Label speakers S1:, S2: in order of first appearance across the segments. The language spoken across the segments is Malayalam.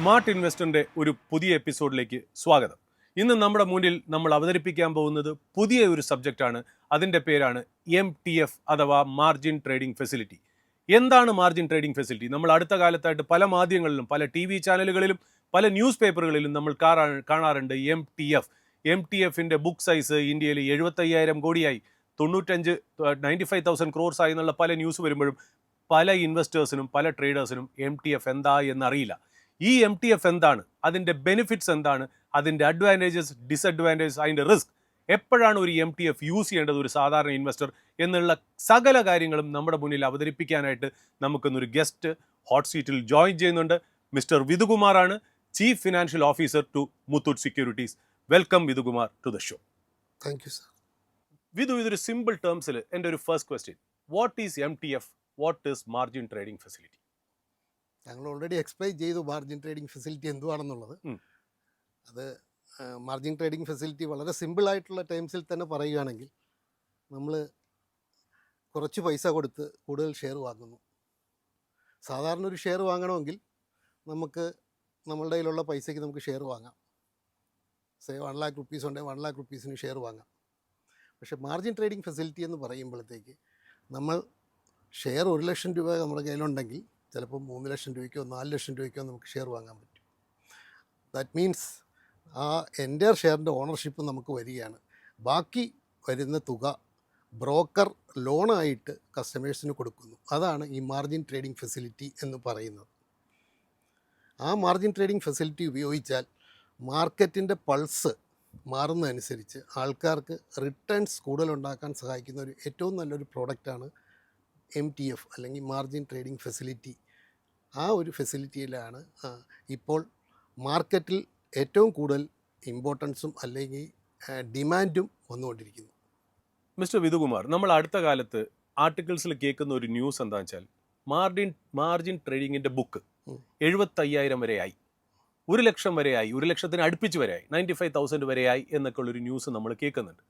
S1: സ്മാർട്ട് ഇൻവെസ്റ്ററിൻ്റെ ഒരു പുതിയ എപ്പിസോഡിലേക്ക് സ്വാഗതം. ഇന്ന് നമ്മുടെ മുന്നിൽ നമ്മൾ അവതരിപ്പിക്കാൻ പോകുന്നത് പുതിയ ഒരു സബ്ജക്റ്റാണ്. അതിൻ്റെ പേരാണ് MTF അഥവാ മാർജിൻ ട്രേഡിംഗ് ഫെസിലിറ്റി. എന്താണ് മാർജിൻ ട്രേഡിംഗ് ഫെസിലിറ്റി? നമ്മൾ അടുത്ത കാലത്തായിട്ട് പല മാധ്യമങ്ങളിലും പല TV ചാനലുകളിലും പല ന്യൂസ് പേപ്പറുകളിലും നമ്മൾ കാണാറുണ്ട് MTF-ന്റെ ബുക്ക് സൈസ് ഇന്ത്യയിൽ 75,000 കോടിയായി, 95,000 crores ആയി എന്നുള്ള പല ന്യൂസ് വരുമ്പോഴും പല ഇൻവെസ്റ്റേഴ്സിനും പല ട്രേഡേഴ്സിനും MTF എന്താ എന്നറിയില്ല. ഈ MTF എന്താണ്, അതിൻ്റെ ബെനിഫിറ്റ്സ് എന്താണ്, അതിൻ്റെ അഡ്വാൻറ്റേജസ്, ഡിസഡ്വാൻറ്റേജസ്, അതിൻ്റെ റിസ്ക്, എപ്പോഴാണ് ഒരു MTF യൂസ് ചെയ്യേണ്ടത് ഒരു സാധാരണ ഇൻവെസ്റ്റർ എന്നുള്ള സകല കാര്യങ്ങളും നമ്മുടെ മുന്നിൽ അവതരിപ്പിക്കാനായിട്ട് നമുക്കൊന്നൊരു ഗസ്റ്റ് ഹോട്ട് സീറ്റിൽ ജോയിൻ ചെയ്യുന്നുണ്ട്. മിസ്റ്റർ വിധുകുമാറാണ്, chief financial officer to Muthoot securities. Welcome Vidhukumar to the show.
S2: Thank you sir.
S1: Vidhu, ഇതൊരു സിമ്പിൾ ടേംസിൽ എൻ്റെ ഒരു first question, what is MTF, what is margin trading facility?
S2: ഞങ്ങൾ ഓൾറെഡി എക്സ്പ്ലെയിൻ ചെയ്തു മാർജിൻ ട്രേഡിംഗ് ഫെസിലിറ്റി എന്തുവാണെന്നുള്ളത്. അത് മാർജിൻ ട്രേഡിംഗ് ഫെസിലിറ്റി വളരെ സിമ്പിളായിട്ടുള്ള ടേംസിൽ തന്നെ പറയുകയാണെങ്കിൽ, നമ്മൾ കുറച്ച് പൈസ കൊടുത്ത് കൂടുതൽ ഷെയർ വാങ്ങുന്നു. സാധാരണ ഒരു ഷെയർ വാങ്ങണമെങ്കിൽ നമുക്ക് നമ്മളുടെ കയ്യിലുള്ള പൈസയ്ക്ക് നമുക്ക് ഷെയർ വാങ്ങാം. 1 lakh rupees ഉണ്ടെങ്കിൽ 1 lakh rupeesന് ഷെയർ വാങ്ങാം. പക്ഷേ മാർജിൻ ട്രേഡിംഗ് ഫെസിലിറ്റി എന്ന് പറയുമ്പോഴത്തേക്ക് നമ്മൾ ഷെയർ 1 ലക്ഷം രൂപ നമ്മുടെ കയ്യിലുണ്ടെങ്കിൽ ചിലപ്പോൾ 3 ലക്ഷം രൂപയ്ക്കോ 4 ലക്ഷം രൂപയ്ക്കോ നമുക്ക് ഷെയർ വാങ്ങാൻ പറ്റും. ദാറ്റ് മീൻസ് ആ എൻ്റെ ഷെയറിൻ്റെ ഓണർഷിപ്പ് നമുക്ക് വരികയാണ്. ബാക്കി വരുന്ന തുക ബ്രോക്കർ ലോണായിട്ട് കസ്റ്റമേഴ്സിന് കൊടുക്കുന്നു. അതാണ് ഈ മാർജിൻ ട്രേഡിംഗ് ഫെസിലിറ്റി എന്ന് പറയുന്നത്. ആ മാർജിൻ ട്രേഡിംഗ് ഫെസിലിറ്റി ഉപയോഗിച്ചാൽ മാർക്കറ്റിൻ്റെ പൾസ് മാറുന്നതനുസരിച്ച് ആൾക്കാർക്ക് റിട്ടേൺസ് കൂടുതലുണ്ടാക്കാൻ സഹായിക്കുന്ന ഒരു ഏറ്റവും നല്ലൊരു പ്രോഡക്റ്റാണ് MTF അല്ലെങ്കിൽ മാർജിൻ ട്രേഡിംഗ് ഫെസിലിറ്റി. ആ ഒരു ഫെസിലിറ്റിയിലാണ് ഇപ്പോൾ മാർക്കറ്റിൽ ഏറ്റവും കൂടുതൽ ഇമ്പോർട്ടൻസും അല്ലെങ്കിൽ ഡിമാൻഡും വന്നുകൊണ്ടിരിക്കുന്നത്.
S1: മിസ്റ്റർ വിധുകുമാർ, നമ്മൾ അടുത്ത കാലത്ത് ആർട്ടിക്കിൾസിൽ കേൾക്കുന്ന ഒരു ന്യൂസ് എന്താണെന്ന് വെച്ചാൽ മാർജിൻ ട്രേഡിങ്ങിൻ്റെ ബുക്ക് 75,000 വരെയായി, 1 ലക്ഷം വരെയായി, 1 ലക്ഷത്തിന് അടുപ്പിച്ച് വരെയായി, 95,000 വരെയായി എന്നൊക്കെ ഉള്ളൊരു ന്യൂസ് നമ്മൾ കേൾക്കുന്നുണ്ട്.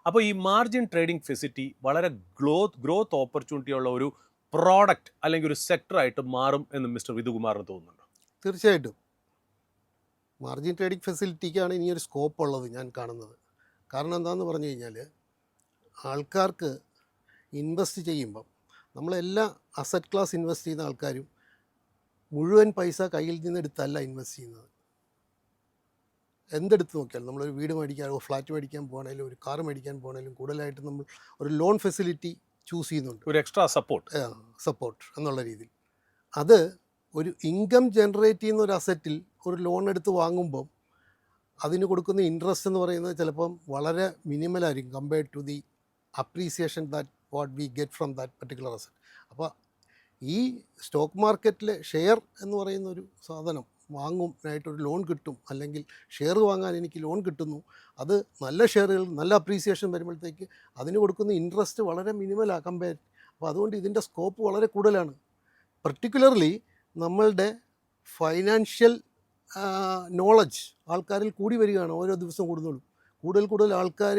S1: അപ്പോൾ ഈ മാർജിൻ ട്രേഡിംഗ് ഫെസിലിറ്റി വളരെ ഗ്രോത്ത് ഓപ്പർച്യൂണിറ്റി ഉള്ള ഒരു പ്രോഡക്റ്റ് അല്ലെങ്കിൽ ഒരു സെക്ടറായിട്ട് മാറും എന്ന് മിസ്റ്റർ വിധുകുമാറിന് തോന്നുന്നുണ്ടോ?
S2: തീർച്ചയായിട്ടും മാർജിൻ ട്രേഡിംഗ് ഫെസിലിറ്റിക്കാണ് ഇനിയൊരു സ്കോപ്പ് ഉള്ളത് ഞാൻ കാണുന്നത്. കാരണം എന്താണെന്ന് പറഞ്ഞു കഴിഞ്ഞാൽ, ആൾക്കാർക്ക് ഇൻവെസ്റ്റ് ചെയ്യുമ്പം നമ്മളെല്ലാ അസറ്റ് ക്ലാസ് ഇൻവെസ്റ്റ് ചെയ്യുന്ന ആൾക്കാരും മുഴുവൻ പൈസ കയ്യിൽ നിന്ന് എടുത്തല്ല ഇൻവെസ്റ്റ് ചെയ്യുന്നത്. എന്തെടുത്ത് നോക്കിയാലും നമ്മളൊരു വീട് മേടിക്കാൻ, ഫ്ലാറ്റ് മേടിക്കാൻ പോകണമെങ്കിലും ഒരു കാർ മേടിക്കാൻ പോകണമെങ്കിലും കൂടുതലായിട്ട് നമ്മൾ ഒരു ലോൺ ഫെസിലിറ്റി ചൂസ് ചെയ്യുന്നുണ്ട്,
S1: ഒരു എക്സ്ട്രാ
S2: സപ്പോർട്ട് എന്നുള്ള രീതിയിൽ. അത് ഒരു ഇൻകം ജനറേറ്റ് ചെയ്യുന്ന ഒരു അസറ്റിൽ ഒരു ലോൺ എടുത്ത് വാങ്ങുമ്പം അതിന് കൊടുക്കുന്ന ഇൻട്രസ്റ്റ് എന്ന് പറയുന്നത് ചിലപ്പം വളരെ മിനിമലായിരിക്കും compared to the appreciation that what we get from that particular asset. അപ്പോൾ ഈ സ്റ്റോക്ക് മാർക്കറ്റിലെ ഷെയർ എന്ന് പറയുന്ന ഒരു സാധനം വാങ്ങാനായിട്ടൊരു ലോൺ കിട്ടും, അല്ലെങ്കിൽ ഷെയർ വാങ്ങാൻ എനിക്ക് ലോൺ കിട്ടുന്നു, അത് നല്ല ഷെയറുകൾ നല്ല അപ്രീസിയേഷൻ വരുമ്പോഴത്തേക്ക് അതിന് കൊടുക്കുന്ന ഇൻട്രസ്റ്റ് വളരെ മിനിമലാണ് കമ്പയർ. അപ്പോൾ അതുകൊണ്ട് ഇതിൻ്റെ സ്കോപ്പ് വളരെ കൂടുതലാണ്. പർട്ടിക്കുലർലി നമ്മളുടെ ഫൈനാൻഷ്യൽ നോളജ് ആൾക്കാരിൽ കൂടി വരികയാണ്. ഓരോ ദിവസം കൂടുതൽ ആൾക്കാർ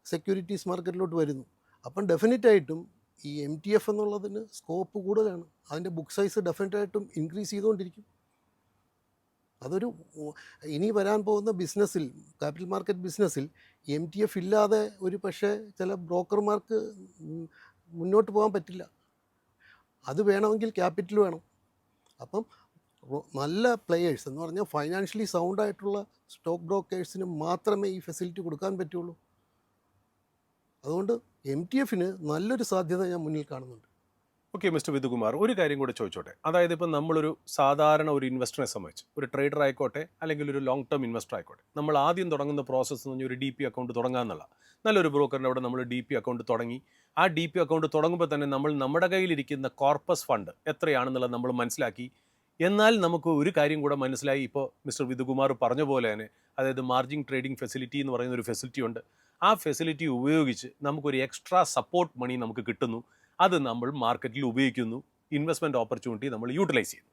S2: സെക്യൂരിറ്റീസ് മാർക്കറ്റിലോട്ട് വരുന്നു. അപ്പം ഡെഫിനറ്റായിട്ടും ഈ MTF എന്നുള്ളതിന് സ്കോപ്പ് കൂടുതലാണ്. അതിൻ്റെ ബുക്ക് സൈസ് ഡെഫിനറ്റായിട്ടും ഇൻക്രീസ് ചെയ്തുകൊണ്ടിരിക്കും. അതൊരു ഇനി വരാൻ പോകുന്ന ബിസിനസ്സിൽ, ക്യാപിറ്റൽ മാർക്കറ്റ് ബിസിനസ്സിൽ MTF ഇല്ലാതെ ഒരു പക്ഷേ ചില ബ്രോക്കർമാർക്ക് മുന്നോട്ട് പോകാൻ പറ്റില്ല. അത് വേണമെങ്കിൽ ക്യാപിറ്റൽ വേണം. അപ്പം നല്ല പ്ലെയേഴ്സ് എന്ന് പറഞ്ഞാൽ ഫൈനാൻഷ്യലി സൗണ്ടായിട്ടുള്ള സ്റ്റോക്ക് ബ്രോക്കേഴ്സിന് മാത്രമേ ഈ ഫെസിലിറ്റി കൊടുക്കാൻ പറ്റുള്ളൂ. അതുകൊണ്ട് MTFന് നല്ലൊരു സാധ്യത ഞാൻ മുന്നിൽ കാണുന്നുണ്ട്.
S1: ഓക്കെ മിസ്റ്റർ വിധുകുമാർ, ഒരു കാര്യം കൂടെ ചോദിച്ചോട്ടെ. അതായത് ഇപ്പം നമ്മളൊരു സാധാരണ ഒരു ഇൻവെസ്റ്ററിനെ സംബന്ധിച്ച്, ഒരു ട്രേഡർ ആയിക്കോട്ടെ അല്ലെങ്കിൽ ഒരു ലോങ് ടേം ഇൻവെസ്റ്റർ ആയിക്കോട്ടെ, നമ്മൾ ആദ്യം തുടങ്ങുന്ന പ്രോസസ്സ് എന്ന് പറഞ്ഞാൽ ഒരു DP അക്കൗണ്ട് തുടങ്ങാമെന്നുള്ള. നല്ലൊരു ബ്രോക്കറിൻ്റെ അവിടെ നമ്മൾ DP അക്കൗണ്ട് തുടങ്ങി. ആ DP അക്കൗണ്ട് തുടങ്ങുമ്പോൾ തന്നെ നമ്മൾ നമ്മുടെ കയ്യിലിരിക്കുന്ന കോർപ്പസ് ഫണ്ട് എത്രയാണെന്നുള്ളത് നമ്മൾ മനസ്സിലാക്കി. എന്നാൽ നമുക്ക് ഒരു കാര്യം കൂടെ മനസ്സിലായി, ഇപ്പോൾ മിസ്റ്റർ വിധുകുമാർ പറഞ്ഞ പോലെ തന്നെ, അതായത് മാർജിൻ ട്രേഡിംഗ് ഫെസിലിറ്റി എന്ന് പറയുന്ന ഒരു ഫെസിലിറ്റി ഉണ്ട്. ആ ഫെസിലിറ്റി ഉപയോഗിച്ച് നമുക്കൊരു എക്സ്ട്രാ സപ്പോർട്ട് മണി നമുക്ക് കിട്ടുന്നു. അത് നമ്മൾ മാർക്കറ്റിൽ ഉപയോഗിക്കുന്നു, ഇൻവെസ്റ്റ്മെൻറ്റ് ഓപ്പർച്യൂണിറ്റി നമ്മൾ യൂട്ടിലൈസ് ചെയ്യുന്നു.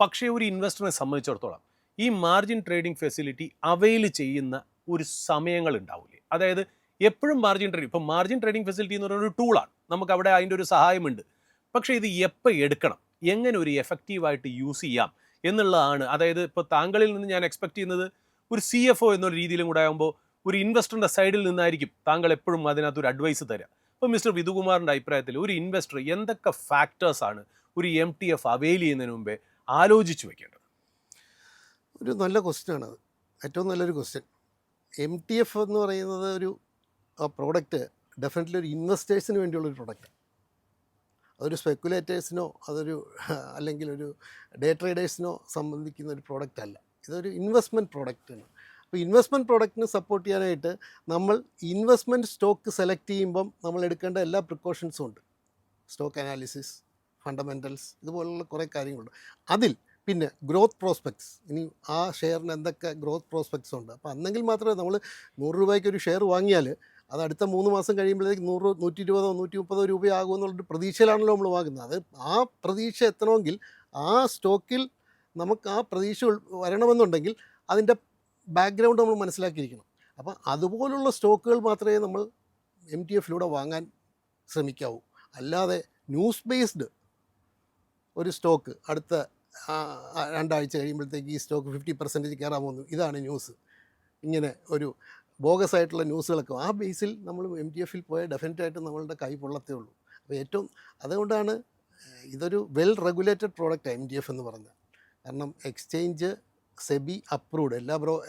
S1: പക്ഷേ ഒരു ഇൻവെസ്റ്ററിനെ സംബന്ധിച്ചിടത്തോളം ഈ മാർജിൻ ട്രേഡിംഗ് ഫെസിലിറ്റി അവൈൽ ചെയ്യുന്ന ഒരു സമയങ്ങൾ ഉണ്ടാവില്ലേ? അതായത് എപ്പോഴും മാർജിൻ ട്രേഡിംഗ് ഫെസിലിറ്റി എന്ന് പറയുന്ന ഒരു ടൂളാണ്, നമുക്ക് അവിടെ അതിൻ്റെ ഒരു സഹായമുണ്ട്. പക്ഷേ ഇത് എപ്പോൾ എടുക്കണം, എങ്ങനെ ഒരു എഫക്റ്റീവായിട്ട് യൂസ് ചെയ്യാം എന്നുള്ളതാണ്. അതായത് ഇപ്പോൾ താങ്കളിൽ നിന്ന് ഞാൻ എക്സ്പെക്ട് ചെയ്യുന്നത് ഒരു CFO എന്നൊരു രീതിയിലും കൂടെ ആകുമ്പോൾ ഒരു ഇൻവെസ്റ്ററിൻ്റെ സൈഡിൽ നിന്നായിരിക്കും താങ്കൾ എപ്പോഴും അതിനകത്തൊരു അഡ്വൈസ് തരിക. അപ്പോൾ മിസ്റ്റർ വിധുകുമാറിൻ്റെ അഭിപ്രായത്തിൽ ഒരു ഇൻവെസ്റ്റർ എന്തൊക്കെ ഫാക്ടേഴ്സാണ് ഒരു MTF അവെയിൽ ചെയ്യുന്നതിന് മുമ്പേ ആലോചിച്ച് വെക്കേണ്ടത്?
S2: ഒരു നല്ല ക്വസ്റ്റ്യനാണത്, ഏറ്റവും നല്ലൊരു ക്വസ്റ്റ്യൻ. MTF എന്ന് പറയുന്നത് ഒരു പ്രോഡക്റ്റ് ഡെഫിനറ്റ്ലി ഒരു ഇൻവെസ്റ്റേഴ്സിന് വേണ്ടിയുള്ളൊരു പ്രോഡക്റ്റ്. അതൊരു സ്പെക്കുലേറ്റേഴ്സിനോ അല്ലെങ്കിൽ ഒരു ഡേ ട്രേഡേഴ്സിനോ സംബന്ധിക്കുന്ന ഒരു പ്രോഡക്റ്റ് അല്ല. ഇതൊരു ഇൻവെസ്റ്റ്മെൻറ്റ് പ്രോഡക്റ്റാണ്. അപ്പോൾ ഇൻവെസ്റ്റ്മെൻറ്റ് പ്രോഡക്റ്റിന് സപ്പോർട്ട് ചെയ്യാനായിട്ട് നമ്മൾ ഇൻവെസ്റ്റ്മെൻറ്റ് സ്റ്റോക്ക് സെലക്ട് ചെയ്യുമ്പം നമ്മൾ എടുക്കേണ്ട എല്ലാ പ്രിക്കോഷൻസും ഉണ്ട്. സ്റ്റോക്ക് അനാലിസിസ്, ഫണ്ടമെൻ്റൽസ്, ഇതുപോലുള്ള കുറേ കാര്യങ്ങളുണ്ട്. അതിൽ പിന്നെ ഗ്രോത്ത് പ്രോസ്പെക്ട്സ്, ഇനി ആ ഷെയറിന് എന്തൊക്കെ ഗ്രോത്ത് പ്രോസ്പെക്ട്സ് ഉണ്ട്. അപ്പോൾ അന്നെങ്കിൽ മാത്രമേ നമ്മൾ 100 രൂപയ്ക്ക് ഒരു ഷെയർ വാങ്ങിയാൽ അത് അടുത്ത 3 മാസം കഴിയുമ്പോഴത്തേക്ക് 100, 120, 130 രൂപയാകുമെന്നുള്ളൊരു പ്രതീക്ഷയിലാണല്ലോ നമ്മൾ വാങ്ങുന്നത്. അത് ആ പ്രതീക്ഷ എത്തണമെങ്കിൽ ആ സ്റ്റോക്കിൽ നമുക്ക് ആ പ്രതീക്ഷ വരണമെന്നുണ്ടെങ്കിൽ അതിൻ്റെ ബാക്ക്ഗ്രൗണ്ട് നമ്മൾ മനസ്സിലാക്കിയിരിക്കണം. അപ്പോൾ അതുപോലുള്ള സ്റ്റോക്കുകൾ മാത്രമേ നമ്മൾ MTFലൂടെ വാങ്ങാൻ ശ്രമിക്കാവൂ. അല്ലാതെ ന്യൂസ് ബേസ്ഡ് ഒരു സ്റ്റോക്ക് അടുത്ത 2 ആഴ്ച കഴിയുമ്പോഴത്തേക്ക് ഈ സ്റ്റോക്ക് 50% കയറാൻ പോകുന്നു, ഇതാണ് ന്യൂസ്, ഇങ്ങനെ ഒരു ബോഗസ് ആയിട്ടുള്ള ന്യൂസുകളൊക്കെ, ആ ബേസിൽ നമ്മൾ MTFൽ പോയാൽ ഡെഫിനറ്റായിട്ട് നമ്മളുടെ കൈ പൊള്ളത്തേ ഉള്ളൂ. അപ്പോൾ അതുകൊണ്ടാണ് ഇതൊരു വെൽ റെഗുലേറ്റഡ് പ്രോഡക്റ്റാണ് MTF എന്ന് പറഞ്ഞാൽ. കാരണം എക്സ്ചേഞ്ച്, സെബി അപ്രൂവ്ഡ്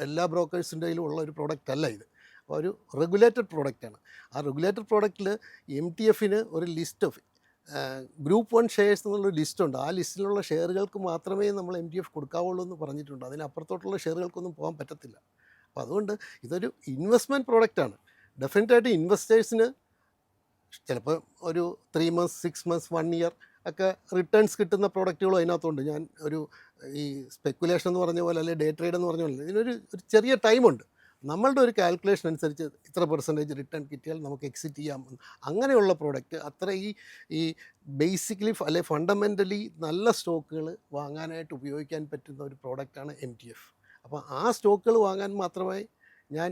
S2: എല്ലാ ബ്രോക്കേഴ്സിൻ്റെയിലും ഉള്ള ഒരു പ്രോഡക്റ്റ് അല്ല ഇത്. അപ്പോൾ ഒരു റെഗുലേറ്റഡ് പ്രോഡക്റ്റാണ്. ആ റെഗുലേറ്റഡ് പ്രോഡക്റ്റിൽ MTFന് ഒരു ലിസ്റ്റ് ഓഫ് ഗ്രൂപ്പ് 1 ഷെയർസ് എന്നുള്ളൊരു ലിസ്റ്റുണ്ട്. ആ ലിസ്റ്റിലുള്ള ഷെയറുകൾക്ക് മാത്രമേ നമ്മൾ MTF കൊടുക്കാവുള്ളൂ എന്ന് പറഞ്ഞിട്ടുണ്ട്. അതിനപ്പുറത്തോട്ടുള്ള ഷെയറുകൾക്കൊന്നും പോകാൻ പറ്റത്തില്ല. അപ്പോൾ അതുകൊണ്ട് ഇതൊരു ഇൻവെസ്റ്റ്മെൻറ്റ് പ്രോഡക്റ്റാണ്. ഡെഫിനറ്റായിട്ട് ഇൻവെസ്റ്റേഴ്സിന് ചിലപ്പോൾ ഒരു 3 months, 6 months, 1 year ഒക്കെ റിട്ടേൺസ് കിട്ടുന്ന പ്രോഡക്റ്റുകളും അതിനകത്തുണ്ട്. ഞാൻ ഈ സ്പെക്കുലേഷൻ എന്ന് പറഞ്ഞ പോലെ, അല്ലെങ്കിൽ ഡേ ട്രേഡ് എന്ന് പറഞ്ഞ പോലെ ഇതിനൊരു ചെറിയ ടൈമുണ്ട്. നമ്മളുടെ ഒരു കാൽക്കുലേഷൻ അനുസരിച്ച് ഇത്ര % റിട്ടേൺ കിട്ടിയാൽ നമുക്ക് എക്സിറ്റ് ചെയ്യാം. അങ്ങനെയുള്ള പ്രോഡക്റ്റ് അത്ര ഈ ബേസിക്കലി ഫണ്ടമെൻ്റലി നല്ല സ്റ്റോക്കുകൾ വാങ്ങാനായിട്ട് ഉപയോഗിക്കാൻ പറ്റുന്ന ഒരു പ്രോഡക്റ്റാണ് MTF. അപ്പോൾ ആ സ്റ്റോക്കുകൾ വാങ്ങാൻ മാത്രമേ ഞാൻ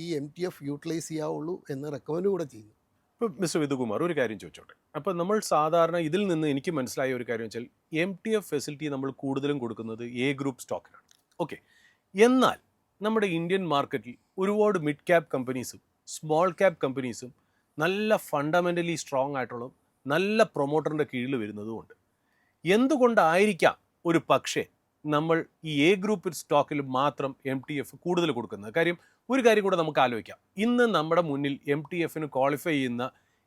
S2: ഈ MTF യൂട്ടിലൈസ് ചെയ്യാവുള്ളൂ എന്ന് റെക്കമെൻഡ് കൂടെ ചെയ്യുന്നു.
S1: ഇപ്പോൾ മിസ്റ്റർ വിധുകുമാർ ഒരു കാര്യം ചോദിച്ചോട്ടെ. അപ്പോൾ നമ്മൾ സാധാരണ ഇതിൽ നിന്ന് എനിക്ക് മനസ്സിലായ ഒരു കാര്യം വെച്ചാൽ MTF ഫെസിലിറ്റി നമ്മൾ കൂടുതലും കൊടുക്കുന്നത് A ഗ്രൂപ്പ് സ്റ്റോക്കിനാണ്. ഓക്കെ, എന്നാൽ നമ്മുടെ ഇന്ത്യൻ മാർക്കറ്റിൽ ഒരുപാട് മിഡ് ക്യാപ് കമ്പനീസും സ്മോൾ ക്യാപ് കമ്പനീസും നല്ല ഫണ്ടമെൻ്റലി സ്ട്രോങ് ആയിട്ടുള്ള നല്ല പ്രൊമോട്ടറിൻ്റെ കീഴിൽ വരുന്നതുമുണ്ട്. എന്തുകൊണ്ടായിരിക്കാം ഒരു പക്ഷേ നമ്മൾ ഈ A ഗ്രൂപ്പ് സ്റ്റോക്കിൽ മാത്രം MTF കൂടുതൽ കൊടുക്കുന്നത്? കാര്യം ഒരു കാര്യം കൂടെ നമുക്ക് ആലോചിക്കാം. ഇന്ന് നമ്മുടെ മുന്നിൽ MTFന് ക്വാളിഫൈ ചെയ്യുന്ന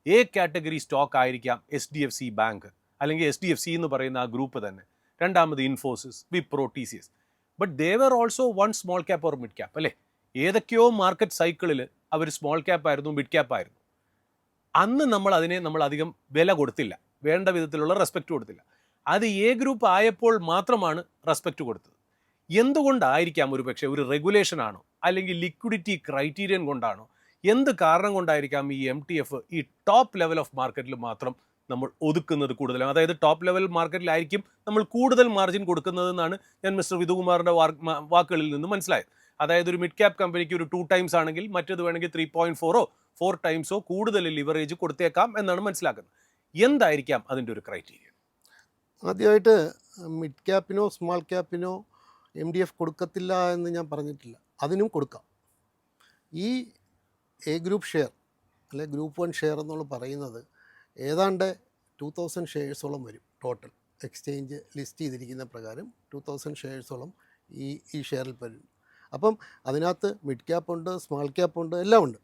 S1: A കാറ്റഗറി സ്റ്റോക്ക് ആയിരിക്കാം HDFC ബാങ്ക്, അല്ലെങ്കിൽ HDFC എന്ന് പറയുന്ന ആ ഗ്രൂപ്പ് തന്നെ. രണ്ടാമത് Infosys, Wipro, TCS. But they were also one small cap or mid cap, അല്ലേ? ഏതൊക്കെയോ മാർക്കറ്റ് സൈക്കിളിൽ അവർ സ്മോൾ ക്യാപ്പ് ആയിരുന്നു, മിഡ് ക്യാപ്പ് ആയിരുന്നു. അന്ന് നമ്മൾ അധികം വില കൊടുത്തില്ല, വേണ്ട വിധത്തിലുള്ള റെസ്പെക്റ്റ് കൊടുത്തില്ല. അത് A ഗ്രൂപ്പ് ആയപ്പോൾ മാത്രമാണ് റെസ്പെക്റ്റ് കൊടുത്തത്. എന്തുകൊണ്ടായിരിക്കാം? ഒരു പക്ഷേ ഒരു റെഗുലേഷൻ ആണോ, അല്ലെങ്കിൽ ലിക്വിഡിറ്റി ക്രൈറ്റീരിയൻ കൊണ്ടാണോ, എന്ത് കാരണം കൊണ്ടായിരിക്കാം ഈ MTF ഈ ടോപ്പ് ലെവൽ ഓഫ് മാർക്കറ്റിൽ മാത്രം നമ്മൾ ഒതുക്കുന്നത് കൂടുതലും? അതായത് ടോപ്പ് ലെവൽ മാർക്കറ്റിലായിരിക്കും നമ്മൾ കൂടുതൽ മാർജിൻ കൊടുക്കുന്നതെന്നാണ് ഞാൻ മിസ്റ്റർ വിധുകുമാറിൻ്റെ വാക്കുകളിൽ നിന്ന് മനസ്സിലായത്. അതായത് ഒരു മിഡ് ക്യാപ് കമ്പനിക്ക് ഒരു 2 times ആണെങ്കിൽ മറ്റേത് വേണമെങ്കിൽ 3.4 or 4 times കൂടുതൽ ലിവറേജ് കൊടുത്തേക്കാം എന്നാണ് മനസ്സിലാക്കുന്നത്. എന്തായിരിക്കാം അതിൻ്റെ ഒരു ക്രൈറ്റീരിയ?
S2: ആദ്യമായിട്ട് മിഡ് ക്യാപ്പിനോ സ്മോൾ ക്യാപ്പിനോ MTF കൊടുക്കത്തില്ല എന്ന് ഞാൻ പറഞ്ഞിട്ടില്ല. അതിനും കൊടുക്കാം. ഈ A ഗ്രൂപ്പ് ഷെയർ അല്ലെ ഗ്രൂപ്പ് 1 ഷെയർ എന്നുള്ള പറയുന്നത് ഏതാണ്ട് 2000 ഷെയർസോളം വരും ടോട്ടൽ. എക്സ്ചേഞ്ച് ലിസ്റ്റ് ചെയ്തിരിക്കുന്ന പ്രകാരം 2000 ഷെയർസോളം ഈ ഷെയറിൽ വരും. അപ്പം അതിനകത്ത് മിഡ് ക്യാപ്പ് ഉണ്ട്, സ്മോൾ ക്യാപ്പ് ഉണ്ട്, എല്ലാം ഉണ്ട്.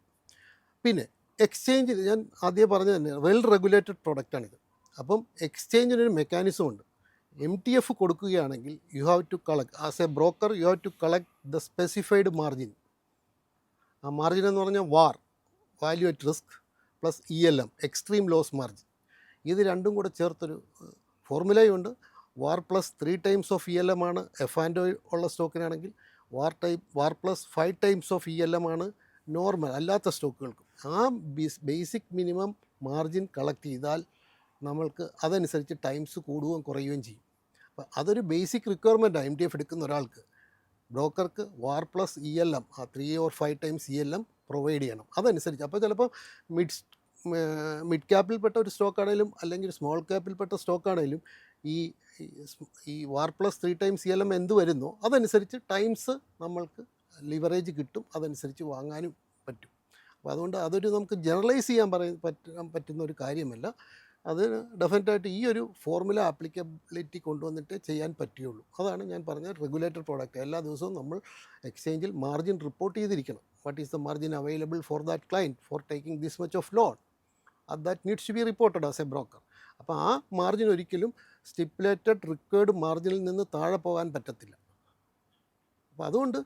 S2: പിന്നെ എക്സ്ചേഞ്ചിൽ ഞാൻ ആദ്യം പറഞ്ഞ തന്നെ വെൽ റെഗുലേറ്റഡ് പ്രോഡക്റ്റാണിത്. അപ്പം എക്സ്ചേഞ്ചിനൊരു മെക്കാനിസം ഉണ്ട്. MTF കൊടുക്കുകയാണെങ്കിൽ you have to collect as a broker, you have to collect the specified margin. ആ മാർജിൻ എന്ന് പറഞ്ഞാൽ value at risk plus ELM, extreme loss margin. ഇത് രണ്ടും കൂടെ ചേർത്തൊരു ഫോർമുലയുണ്ട്. Var plus 3 times of ELM ആണ് F&O ഉള്ള സ്റ്റോക്കിനാണെങ്കിൽ, var plus 5 times of ELM ആണ് നോർമൽ അല്ലാത്ത സ്റ്റോക്കുകൾക്കും. ആ ബേസിക് മിനിമം മാർജിൻ കളക്ട് ചെയ്താൽ നമ്മൾക്ക് അതനുസരിച്ച് ടൈംസ് കൂടുകയും കുറയുകയും ചെയ്യും. അപ്പോൾ അതൊരു ബേസിക് റിക്വയർമെൻറ്റാണ് MTF എടുക്കുന്ന ഒരാൾക്ക്. ബ്രോക്കർക്ക് വാർ പ്ലസ് ELM, ആ 3 or 5 times ELM പ്രൊവൈഡ് ചെയ്യണം. അതനുസരിച്ച് അപ്പോൾ ചിലപ്പോൾ മിഡ് ക്യാപ്പിൽപ്പെട്ട ഒരു സ്റ്റോക്കാണെങ്കിലും അല്ലെങ്കിൽ സ്മോൾ ക്യാപ്പിൽപ്പെട്ട സ്റ്റോക്കാണെങ്കിലും ഈ ഈ വാർ പ്ലസ് 3 ടൈംസ് CLM എന്ത് വരുന്നോ അതനുസരിച്ച് ടൈംസ് നമ്മൾക്ക് ലിവറേജ് കിട്ടും, അതനുസരിച്ച് വാങ്ങാനും പറ്റും. അപ്പോൾ അതുകൊണ്ട് അതൊരു നമുക്ക് ജനറലൈസ് ചെയ്യാൻ പറ്റുന്ന ഒരു കാര്യമല്ല. അത് ഡെഫിനറ്റായിട്ട് ഈ ഒരു ഫോർമുല ആപ്ലിക്കബിലിറ്റി കൊണ്ടുവന്നിട്ട് ചെയ്യാൻ പറ്റുകയുള്ളൂ. അതാണ് ഞാൻ പറഞ്ഞ റെഗുലേറ്റഡ് പ്രോഡക്റ്റ്. എല്ലാ ദിവസവും നമ്മൾ എക്സ്ചേഞ്ചിൽ മാർജിൻ റിപ്പോർട്ട് ചെയ്തിരിക്കണം. What is the margin available for that client for taking this much of loan, that needs to be reported as a broker. അപ്പോൾ ആ മാർജിൻ ഒരിക്കലും സ്റ്റിപ്പുലേറ്റഡ് റിക്വേർഡ് മാർജിനിൽ നിന്ന് താഴെ പോകാൻ പറ്റത്തില്ല. അപ്പോൾ അതുകൊണ്ട്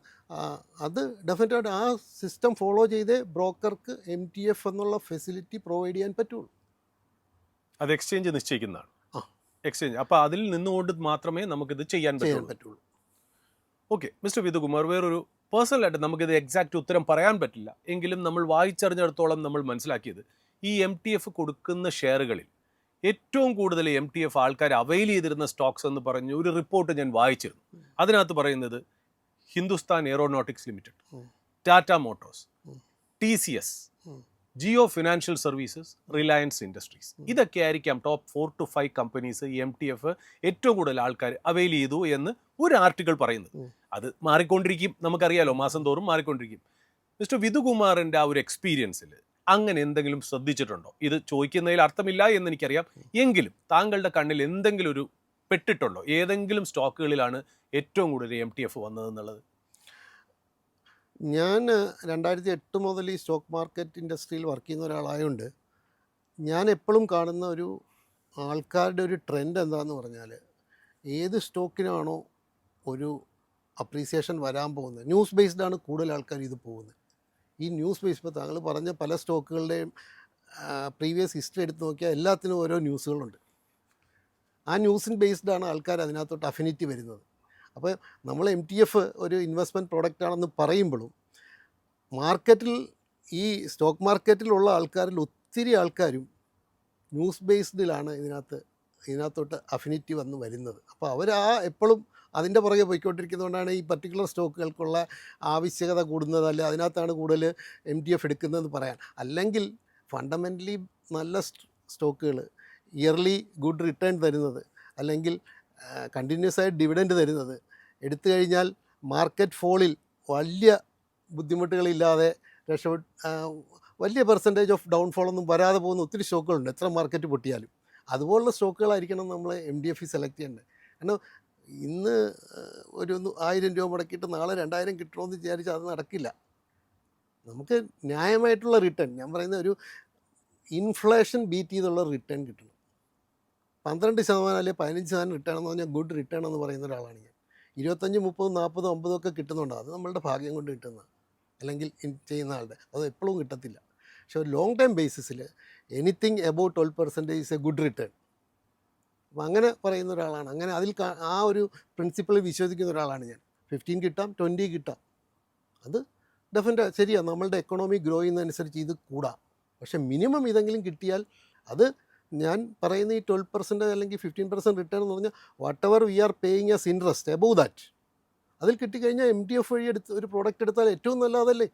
S2: അത് ഡെഫിനറ്റായിട്ട് ആ സിസ്റ്റം ഫോളോ ചെയ്തേ ബ്രോക്കർക്ക് MTF എന്നുള്ള ഫെസിലിറ്റി പ്രൊവൈഡ് ചെയ്യാൻ പറ്റുള്ളൂ.
S1: അത് എക്സ്ചേഞ്ച് നിശ്ചയിക്കുന്നതാണ്.
S2: ആ.
S1: എക്സ്ചേഞ്ച്. അപ്പോൾ അതിൽ നിന്നുകൊണ്ട് മാത്രമേ നമുക്കിത് ചെയ്യാൻ പറ്റുള്ളൂ. ഓക്കെ മിസ്റ്റർ വിധുകുമാർ, വേറൊരു പേഴ്സണലായിട്ട് നമുക്കിത് എക്സാക്റ്റ് ഉത്തരം പറയാൻ പറ്റില്ല, എങ്കിലും നമ്മൾ വായിച്ചറിഞ്ഞിടത്തോളം നമ്മൾ മനസ്സിലാക്കിയത് ഈ MTF കൊടുക്കുന്ന ഷെയറുകളിൽ ഏറ്റവും കൂടുതൽ MTF ആൾക്കാർ അവൈൽ ചെയ്തിരുന്ന സ്റ്റോക്സ് എന്ന് പറഞ്ഞ ഒരു റിപ്പോർട്ട് ഞാൻ വായിച്ചിരുന്നു. അതിനകത്ത് പറയുന്നത് Hindustan aeronautics limited, Tata motors, TCS, Jio financial services, Reliance industries, ഇതൊക്കെ ആയിരിക്കാം ടോപ്പ് 4 to 5 കമ്പനീസ് MTF ഏറ്റവും കൂടുതൽ ആൾക്കാർ അവൈൽ ചെയ്തു എന്ന് ഒരു ആർട്ടിക്കിൾ പറയുന്നത്. അത് മാറിക്കൊണ്ടിരിക്കും, നമുക്കറിയാലോ, മാസം തോറും മാറിക്കൊണ്ടിരിക്കും. മിസ്റ്റർ വിധുകുമാറിൻ്റെ ആ ഒരു എക്സ്പീരിയൻസിൽ അങ്ങനെ എന്തെങ്കിലും ശ്രദ്ധിച്ചിട്ടുണ്ടോ? ഇത് ചോദിക്കുന്നതിൽ അർത്ഥമില്ല എന്ന് എനിക്കറിയാം, എങ്കിലും താങ്കളുടെ കണ്ണിൽ എന്തെങ്കിലും ഒരു പെട്ടിട്ടുണ്ടോ? ഏതെങ്കിലും സ്റ്റോക്കുകളിലാണ് ഏറ്റവും കൂടുതൽ MTF വന്നതെന്നുള്ളത്?
S2: ഞാൻ 2008 മുതൽ ഈ സ്റ്റോക്ക് മാർക്കറ്റ് ഇൻഡസ്ട്രിയിൽ വർക്ക് ചെയ്യുന്ന ഒരാളായതുകൊണ്ട് ഞാൻ എപ്പോഴും കാണുന്ന ഒരു ആൾക്കാരുടെ ഒരു ട്രെൻഡ് എന്താണെന്ന് പറഞ്ഞാൽ, ഏത് സ്റ്റോക്കിനാണോ ഒരു അപ്രീസിയേഷൻ വരാൻ പോകുന്നത്, ന്യൂസ് ബേസ്ഡാണ് കൂടുതൽ ആൾക്കാർ ഇത് പോകുന്നത്. ഈ ന്യൂസ് ബേസ്, ഇപ്പോൾ താങ്കൾ പറഞ്ഞ പല സ്റ്റോക്കുകളുടെയും പ്രീവിയസ് ഹിസ്റ്ററി എടുത്ത് നോക്കിയാൽ എല്ലാത്തിനും ഓരോ ന്യൂസുകളുണ്ട്. ആ ന്യൂസിൻ ബേസ്ഡാണ് ആൾക്കാർ അതിനകത്തോട്ട് അഫിനിറ്റി വരുന്നത്. അപ്പോൾ നമ്മൾ MTF ഒരു ഇൻവെസ്റ്റ്മെൻറ്റ് പ്രോഡക്റ്റ് ആണെന്ന് പറയുമ്പോഴും മാർക്കറ്റിൽ, ഈ സ്റ്റോക്ക് മാർക്കറ്റിലുള്ള ആൾക്കാരിൽ ഒത്തിരി ആൾക്കാരും ന്യൂസ് ബേസ്ഡിലാണ് ഇതിനകത്തോട്ട് അഫിനിറ്റി വന്ന് വരുന്നത്. അപ്പോൾ അവർ എപ്പോഴും അതിൻ്റെ പുറകെ പോയിക്കൊണ്ടിരിക്കുന്നതുകൊണ്ടാണ് ഈ പർട്ടിക്കുലർ സ്റ്റോക്കുകൾക്കുള്ള ആവശ്യകത കൂടുന്നത്, അല്ലെ അതിനകത്താണ് കൂടുതൽ MTF എടുക്കുന്നതെന്ന് പറയാൻ. അല്ലെങ്കിൽ ഫണ്ടമെൻ്റലി നല്ല സ്റ്റോക്കുകൾ, ഇയർലി ഗുഡ് റിട്ടേൺ തരുന്നത്, അല്ലെങ്കിൽ കണ്ടിന്യൂസ് ആയിട്ട് ഡിവിഡൻഡ് തരുന്നത്, എടുത്തു കഴിഞ്ഞാൽ മാർക്കറ്റ് ഫോളിൽ വലിയ ബുദ്ധിമുട്ടുകളില്ലാതെ വലിയ പെർസെൻറ്റേജ് ഓഫ് ഡൗൺഫോളൊന്നും വരാതെ പോകുന്ന ഒത്തിരി സ്റ്റോക്കുകളുണ്ട്, എത്ര മാർക്കറ്റ് പൊട്ടിയാലും. അതുപോലുള്ള സ്റ്റോക്കുകളായിരിക്കണം നമ്മൾ MTF സെലക്ട് ചെയ്യേണ്ടത്. കാരണം ഇന്ന് ഒരു 1000 രൂപ മുടക്കിയിട്ട് നാളെ 2000 കിട്ടണമെന്ന് വിചാരിച്ചാൽ അത് നടക്കില്ല. നമുക്ക് ന്യായമായിട്ടുള്ള റിട്ടേൺ, ഞാൻ പറയുന്ന ഒരു ഇൻഫ്ലേഷൻ ബീറ്റ് ചെയ്തുള്ള റിട്ടേൺ കിട്ടണം. 12% അല്ലെങ്കിൽ 15% റിട്ടേൺ എന്ന് പറഞ്ഞാൽ ഗുഡ് റിട്ടേൺ എന്ന് പറയുന്ന ഒരാളാണ് ഞാൻ. 25, 30, 40, 50 ഒക്കെ കിട്ടുന്നുണ്ടോ, അത് നമ്മളുടെ ഭാഗ്യം കൊണ്ട് കിട്ടുന്നതാണ്, അല്ലെങ്കിൽ ചെയ്യുന്ന ആളുടെ, അത് എപ്പോഴും കിട്ടത്തില്ല. പക്ഷേ ഒരു ലോങ് ടൈം ബേസിസിൽ anything about 12% is a good return. അപ്പം അങ്ങനെ പറയുന്ന ഒരാളാണ്. അങ്ങനെ അതിൽ ആ ഒരു പ്രിൻസിപ്പിൾ വിശ്വസിക്കുന്ന ഒരാളാണ് ഞാൻ. 15 കിട്ടാം, 20 കിട്ടാം, അത് ഡെഫിനറ്റ് ശരിയാണ്. നമ്മളുടെ എക്കണോമി ഗ്രോ ചെയ്യുന്നതനുസരിച്ച് ഇത് കൂടാം. പക്ഷേ മിനിമം ഇതെങ്കിലും കിട്ടിയാൽ, അത് ഞാൻ പറയുന്ന ഈ 12% അല്ലെങ്കിൽ 15% റിട്ടേൺ എന്ന് പറഞ്ഞാൽ whatever we are paying as interest above that, അതിൽ കിട്ടിക്കഴിഞ്ഞാൽ MTF വഴി ഒരു പ്രോഡക്റ്റ് എടുത്താൽ ഏറ്റവും നല്ലതല്ലേ.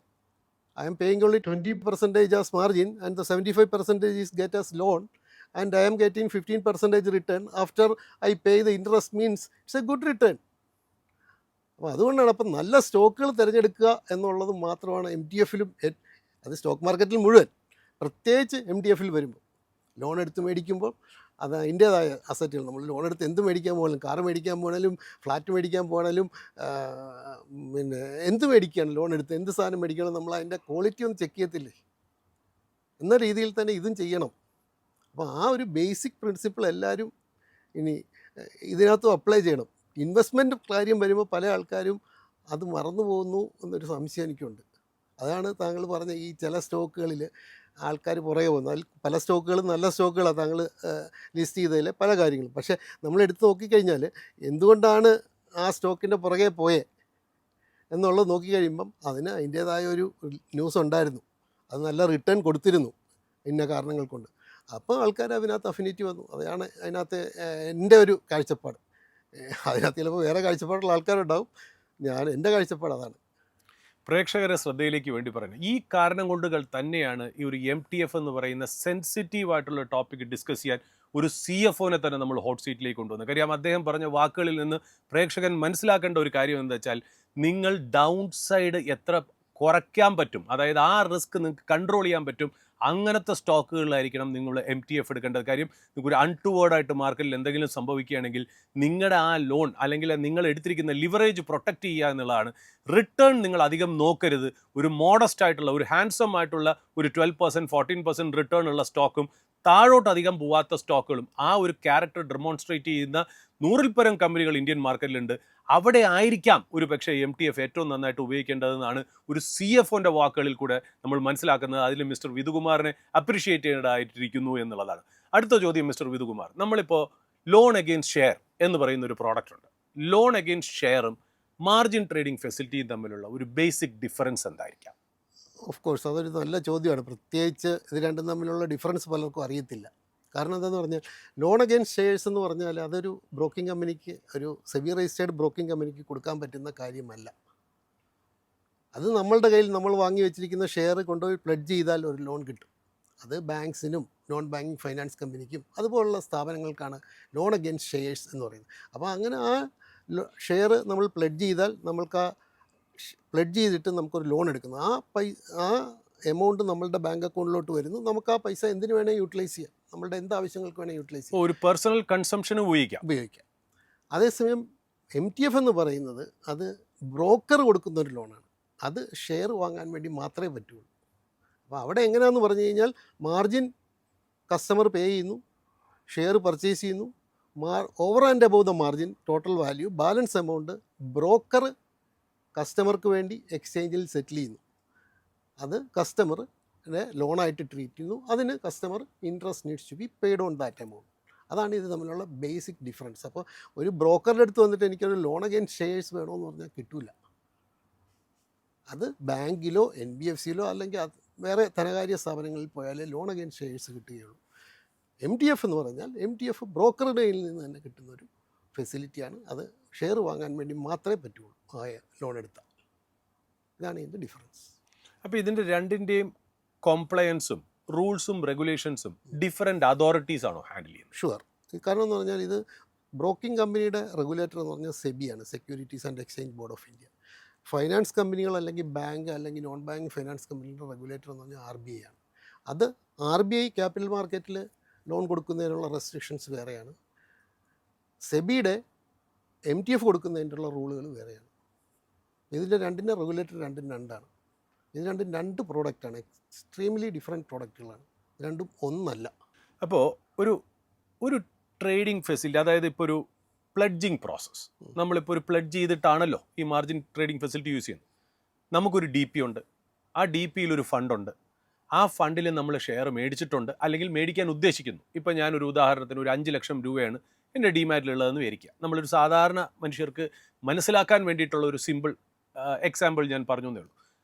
S2: I'm paying only 20% as margin and the 75% is get as loan and I'm getting 15% return after I pay the interest means it's a good return. അപ്പോൾ അതുകൊണ്ടാണ് അപ്പം നല്ല സ്റ്റോക്കുകൾ തിരഞ്ഞെടുക്കുക എന്നുള്ളത് മാത്രമാണ് MTFലും, അത് സ്റ്റോക്ക് മാർക്കറ്റിൽ മുഴുവൻ, പ്രത്യേകിച്ച് MTFൽ വരുമ്പോൾ. ലോൺ എടുത്ത് മേടിക്കുമ്പോൾ അത് അതിൻ്റേതായ അസറ്റുകൾ, നമ്മൾ ലോൺ എടുത്ത് എന്ത് മേടിക്കാൻ പോകണം, കാർ മേടിക്കാൻ പോകണേലും ഫ്ലാറ്റ് മേടിക്കാൻ പോകണേലും പിന്നെ എന്ത് മേടിക്കുകയാണ്, ലോൺ എടുത്ത് എന്ത് സാധനം മേടിക്കണം, നമ്മൾ അതിൻ്റെ ക്വാളിറ്റി ഒന്നും ചെക്ക് ചെയ്യത്തില്ലേ എന്ന രീതിയിൽ തന്നെ ഇതും ചെയ്യണം. അപ്പോൾ ആ ഒരു ബേസിക് പ്രിൻസിപ്പിൾ എല്ലാവരും ഇനി ഇതിനകത്തും അപ്ലൈ ചെയ്യണം. ഇൻവെസ്റ്റ്മെൻറ്റ് കാര്യം വരുമ്പോൾ പല ആൾക്കാരും അത് മറന്നു പോകുന്നു എന്നൊരു സംശയം എനിക്കുണ്ട്. അതാണ് താങ്കൾ പറഞ്ഞ ഈ ചില സ്റ്റോക്കുകളിൽ ആൾക്കാർ പുറകെ പോകുന്നു. അതിൽ പല സ്റ്റോക്കുകളും നല്ല സ്റ്റോക്കുകളാണ് താങ്കൾ ലിസ്റ്റ് ചെയ്തതിൽ പല കാര്യങ്ങളും. പക്ഷേ നമ്മൾ എടുത്ത് നോക്കിക്കഴിഞ്ഞാൽ എന്തുകൊണ്ടാണ് ആ സ്റ്റോക്കിൻ്റെ പുറകെ പോയേ എന്നുള്ളത് നോക്കിക്കഴിയുമ്പം അതിന് അതിൻ്റേതായ ഒരു ന്യൂസ് ഉണ്ടായിരുന്നു, അത് നല്ല റിട്ടേൺ കൊടുത്തിരുന്നു ഇന്ന കാരണങ്ങൾ കൊണ്ട്. അപ്പോൾ ആൾക്കാർ അതിനകത്ത് അഫിനിറ്റി വന്നു. അതാണ് അതിനകത്ത് എൻ്റെ ഒരു കാഴ്ചപ്പാട്. അതിനകത്ത് ചിലപ്പോൾ വേറെ കാഴ്ചപ്പാടുള്ള ആൾക്കാരുണ്ടാവും, എൻ്റെ കാഴ്ചപ്പാട് അതാണ്.
S1: പ്രേക്ഷകരെ ശ്രദ്ധയിലേക്ക് വേണ്ടി പറയുന്നത് ഈ കാരണം കൊണ്ടുകൾ തന്നെയാണ് ഈ ഒരു MTF എന്ന് പറയുന്ന സെൻസിറ്റീവ് ആയിട്ടുള്ള ടോപ്പിക് ഡിസ്കസ് ചെയ്യാൻ ഒരു CFOനെ തന്നെ നമ്മൾ ഹോട്ട് സീറ്റിലേക്ക് കൊണ്ടുവന്നത്. കാര്യം അദ്ദേഹം പറഞ്ഞ വാക്കുകളിൽ നിന്ന് പ്രേക്ഷകൻ മനസ്സിലാക്കേണ്ട ഒരു കാര്യം എന്താ വെച്ചാൽ നിങ്ങൾ ഡൗൺ സൈഡ് എത്ര കുറയ്ക്കാൻ പറ്റും, അതായത് ആ റിസ്ക് നിങ്ങൾക്ക് കൺട്രോൾ ചെയ്യാൻ പറ്റും, അങ്ങനത്തെ സ്റ്റോക്കുകളിലായിരിക്കണം നിങ്ങൾ MTF എടുക്കേണ്ടത്. കാര്യം നിങ്ങൾക്ക് ഒരു അൺടുവേർഡായിട്ട് മാർക്കറ്റിൽ എന്തെങ്കിലും സംഭവിക്കുകയാണെങ്കിൽ നിങ്ങളുടെ ആ ലോൺ അല്ലെങ്കിൽ നിങ്ങൾ എടുത്തിരിക്കുന്ന ലിവറേജ് പ്രൊട്ടക്റ്റ് ചെയ്യുക എന്നുള്ളതാണ്. റിട്ടേൺ നിങ്ങൾ അധികം നോക്കരുത്. ഒരു മോഡസ്റ്റ് ആയിട്ടുള്ള ഒരു ഹാൻസം ആയിട്ടുള്ള ഒരു 12% 14% റിട്ടേൺ ഉള്ള സ്റ്റോക്കും താഴോട്ട് അധികം പോവാത്ത സ്റ്റോക്കുകളും ആ ഒരു ക്യാരക്ടർ ഡെമോൺസ്ട്രേറ്റ് ചെയ്യുന്ന 100-ൽ പരം കമ്പനികൾ ഇന്ത്യൻ മാർക്കറ്റിലുണ്ട്. അവിടെ ആയിരിക്കാം ഒരു പക്ഷേ MTF ഏറ്റവും നന്നായിട്ട് ഉപയോഗിക്കേണ്ടതെന്നാണ് ഒരു CFOൻ്റെ വാക്കുകളിൽ കൂടെ നമ്മൾ മനസ്സിലാക്കുന്നത്. അതിൽ മിസ്റ്റർ വിധുകുമാറിനെ അപ്രിഷിയേറ്റ് ചെയ്യേണ്ടതായിട്ടിരിക്കുന്നു എന്നുള്ളതാണ്. അടുത്ത ചോദ്യം മിസ്റ്റർ വിധുകുമാർ, നമ്മളിപ്പോൾ ലോൺ അഗെയിൻസ്റ്റ് ഷെയർ എന്ന് പറയുന്ന ഒരു പ്രോഡക്റ്റ് ഉണ്ട്. ലോൺ അഗെയിൻസ്റ്റ് ഷെയറും മാർജിൻ ട്രേഡിംഗ് ഫെസിലിറ്റിയും തമ്മിലുള്ള ഒരു ബേസിക് ഡിഫറൻസ് എന്തായിരിക്കാം?
S2: ഓഫ് കോഴ്സ് അതൊരു നല്ല ചോദ്യമാണ്. പ്രത്യേകിച്ച് ഇത് രണ്ടും തമ്മിലുള്ള ഡിഫറൻസ് പലർക്കും അറിയത്തില്ല. കാരണം എന്താണെന്ന് പറഞ്ഞാൽ ലോൺ അഗെയിൻസ്റ്റ് ഷെയർസ് എന്ന് പറഞ്ഞാൽ അതൊരു ബ്രോക്കിംഗ് കമ്പനിക്ക്, ഒരു സെബി രജിസ്റ്റേർഡ് ബ്രോക്കിംഗ് കമ്പനിക്ക് കൊടുക്കാൻ പറ്റുന്ന കാര്യമല്ല. അത് നമ്മളുടെ കയ്യിൽ നമ്മൾ വാങ്ങി വെച്ചിരിക്കുന്ന ഷെയർ കൊണ്ടുപോയി പ്ലെഡ്ജ് ചെയ്താൽ ഒരു ലോൺ കിട്ടും. അത് ബാങ്ക്സിനും നോൺ ബാങ്കിങ് ഫൈനാൻസ് കമ്പനിക്കും അതുപോലുള്ള സ്ഥാപനങ്ങൾക്കാണ് ലോൺ അഗെയിൻസ്റ്റ് ഷെയർസ് എന്ന് പറയുന്നത്. അപ്പോൾ അങ്ങനെ ആ ഷെയർ നമ്മൾ പ്ലെഡ്ജ് ചെയ്താൽ നമ്മൾക്ക് ആ പ്ലെഡ്ജ് ചെയ്തിട്ട് നമുക്കൊരു ലോൺ എടുക്കുന്നു. ആ എമൗണ്ട് നമ്മളുടെ ബാങ്ക് അക്കൗണ്ടിലോട്ട് വരുന്നു. നമുക്ക് ആ പൈസ എന്തിനു വേണേൽ യൂട്ടിലൈസ് ചെയ്യാം, നമ്മളുടെ എന്ത് ആവശ്യങ്ങൾക്ക് വേണേൽ യൂട്ടിലൈസ് ചെയ്യാം,
S1: ഒരു പേഴ്സണൽ കൺസംഷന് ഉപയോഗിക്കാം.
S2: അതേസമയം MTF എന്ന് പറയുന്നത് അത് ബ്രോക്കർ കൊടുക്കുന്ന ഒരു ലോണാണ്. അത് ഷെയർ വാങ്ങാൻ വേണ്ടി മാത്രമേ പറ്റുള്ളൂ. അപ്പോൾ അവിടെ എങ്ങനെയാണെന്ന് പറഞ്ഞു കഴിഞ്ഞാൽ മാർജിൻ കസ്റ്റമർ പേ ചെയ്യുന്നു, ഷെയർ പർച്ചേസ് ചെയ്യുന്നു, over and above the margin total value balance amount broker കസ്റ്റമർക്ക് വേണ്ടി എക്സ്ചേഞ്ചിൽ സെറ്റിൽ ചെയ്യുന്നു. അത് കസ്റ്റമറിനെ ലോണായിട്ട് ട്രീറ്റ് ചെയ്യുന്നു. അതിന് customer interest needs to be paid on that amount. അതാണ് ഇത് തമ്മിലുള്ള ബേസിക് ഡിഫറൻസ്. അപ്പോൾ ഒരു ബ്രോക്കറുടെ അടുത്ത് വന്നിട്ട് എനിക്കൊരു ലോൺ അഗെയിൻസ്റ്റ് ഷെയർസ് വേണമെന്ന് പറഞ്ഞാൽ കിട്ടില്ല. അത് ബാങ്കിലോ NBFCയിലോ അല്ലെങ്കിൽ വേറെ ധനകാര്യ സ്ഥാപനങ്ങളിൽ പോയാലേ ലോൺ അഗെയിൻസ്റ്റ് ഷെയർസ് കിട്ടുകയുള്ളൂ. MTF എന്ന് പറഞ്ഞാൽ MTF ബ്രോക്കറുടെ കയ്യിൽ നിന്ന് തന്നെ കിട്ടുന്നൊരു ഫെസിലിറ്റിയാണ്. അത് ഷെയർ വാങ്ങാൻ വേണ്ടി മാത്രമേ പറ്റുള്ളൂ ലോൺ എടുത്താൽ. ഇതാണ് ഇതിൻ്റെ ഡിഫറൻസ്.
S1: അപ്പോൾ ഇതിൻ്റെ രണ്ടിൻ്റെയും കോംപ്ലയൻസും റൂൾസും റെഗുലേഷൻസും ഡിഫറെൻറ്റ് അതോറിറ്റീസ് ആണോ ഹാൻഡിൽ ചെയ്യുന്നത്?
S2: ഷുവർ. കാരണം എന്ന് പറഞ്ഞാൽ ഇത് ബ്രോക്കിംഗ് കമ്പനിയുടെ റെഗുലേറ്റർ എന്ന് പറഞ്ഞാൽ സെബിയാണ്, securities and exchange board of India. Finance കമ്പനികൾ അല്ലെങ്കിൽ ബാങ്ക് അല്ലെങ്കിൽ നോൺ ബാങ്ക് ഫൈനാൻസ് കമ്പനിയുടെ റെഗുലേറ്റർ എന്ന് പറഞ്ഞാൽ RBI ആണ്. അത് RBI ക്യാപിറ്റൽ മാർക്കറ്റിൽ ലോൺ കൊടുക്കുന്നതിനുള്ള റെസ്ട്രിക്ഷൻസ് വേറെയാണ്. സെബിയുടെ MTF കൊടുക്കുന്നതിനുള്ള റൂളുകൾ വേറെയാണ്. ഇതിൻ്റെ രണ്ടിൻ്റെ റെഗുലേറ്റർ രണ്ടാണ്. ഇത് രണ്ടും രണ്ട് പ്രോഡക്റ്റാണ്, എക്സ്ട്രീംലി ഡിഫറെൻറ്റ് പ്രോഡക്റ്റുകളാണ്. രണ്ടും ഒന്നല്ല.
S1: അപ്പോൾ ഒരു ട്രേഡിംഗ് ഫെസിലിറ്റി, അതായത് ഇപ്പോൾ ഒരു പ്ലഡ്ജിങ് പ്രോസസ്സ്, നമ്മളിപ്പോൾ ഒരു പ്ലഡ്ജ് ചെയ്തിട്ടാണല്ലോ ഈ മാർജിൻ ട്രേഡിംഗ് ഫെസിലിറ്റി യൂസ് ചെയ്യുന്നത്. നമുക്കൊരു DP ഉണ്ട്, ആ DPയിൽ ഒരു ഫണ്ടുണ്ട്, ആ ഫണ്ടിൽ നമ്മൾ ഷെയർ മേടിച്ചിട്ടുണ്ട് അല്ലെങ്കിൽ മേടിക്കാൻ ഉദ്ദേശിക്കുന്നു. ഇപ്പോൾ ഞാനൊരു ഉദാഹരണത്തിന് ഒരു 5 ലക്ഷം രൂപയാണ് എൻ്റെ ഡിമാറ്റിലുള്ളതെന്ന് വിചാരിക്കുക. നമ്മളൊരു സാധാരണ മനുഷ്യർക്ക് മനസ്സിലാക്കാൻ വേണ്ടിയിട്ടുള്ള ഒരു സിമ്പിൾ എക്സാമ്പിൾ ഞാൻ പറഞ്ഞു എന്നേ ഉള്ളൂ.